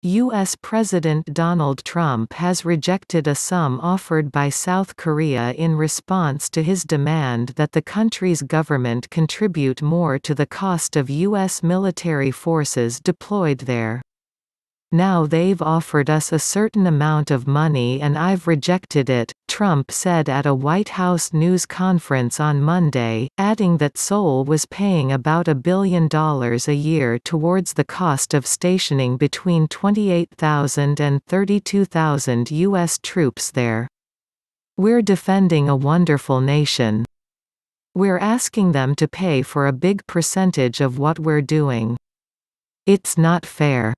U.S. President Donald Trump has rejected a sum offered by South Korea in response to his demand that the country's government contribute more to the cost of U.S. military forces deployed there. "Now they've offered us a certain amount of money and I've rejected it," Trump said at a White House news conference on Monday, adding that Seoul was paying about $1 billion a year towards the cost of stationing between 28,000 and 32,000 U.S. troops there. "We're defending a wonderful nation. We're asking them to pay for a big percentage of what we're doing. It's not fair.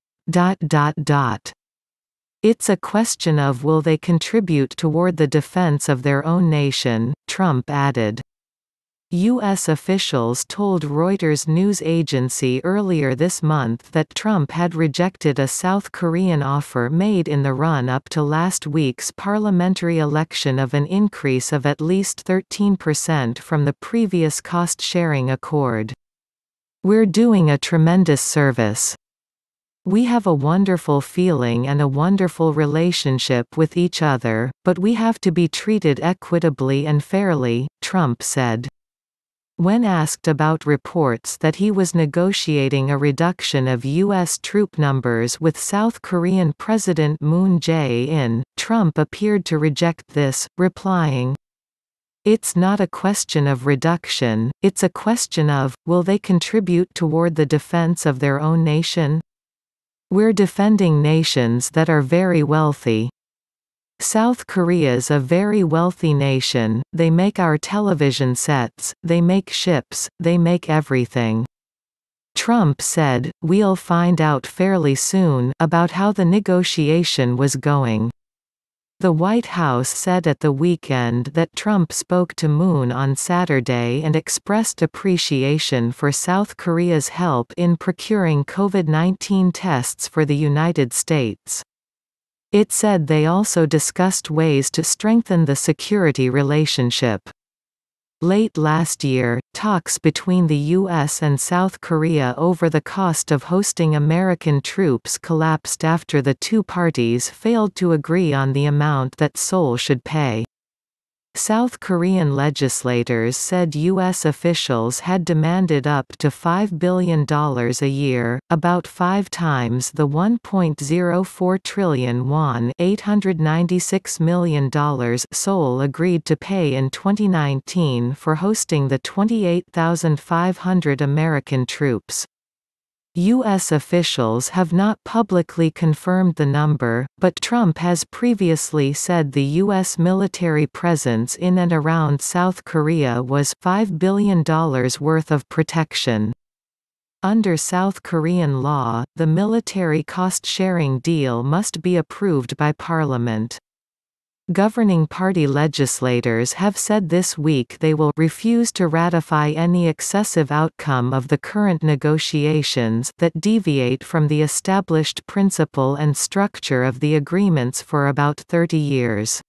It's a question of will they contribute toward the defense of their own nation," Trump added. U.S. officials told Reuters news agency earlier this month that Trump had rejected a South Korean offer made in the run-up to last week's parliamentary election of an increase of at least 13% from the previous cost-sharing accord. "We're doing a tremendous service. We have a wonderful feeling and a wonderful relationship with each other, but we have to be treated equitably and fairly," Trump said. When asked about reports that he was negotiating a reduction of U.S. troop numbers with South Korean President Moon Jae-in, Trump appeared to reject this, replying, "It's not a question of reduction, it's a question of, will they contribute toward the defense of their own nation? We're defending nations that are very wealthy. South Korea's a very wealthy nation, they make our television sets, they make ships, they make everything." Trump said, "We'll find out fairly soon about how the negotiation was going." The White House said at the weekend that Trump spoke to Moon on Saturday and expressed appreciation for South Korea's help in procuring COVID-19 tests for the United States. It said they also discussed ways to strengthen the security relationship. Late last year, talks between the U.S. and South Korea over the cost of hosting American troops collapsed after the two parties failed to agree on the amount that Seoul should pay. South Korean legislators said U.S. officials had demanded up to $5 billion a year, about 5 times the $1.04 trillion won $896 million Seoul agreed to pay in 2019 for hosting the 28,500 American troops. U.S. officials have not publicly confirmed the number, but Trump has previously said the U.S. military presence in and around South Korea was $5 billion worth of protection. Under South Korean law, the military cost-sharing deal must be approved by Parliament. Governing party legislators have said this week they will refuse to ratify any excessive outcome of the current negotiations that deviate from the established principle and structure of the agreements for about 30 years.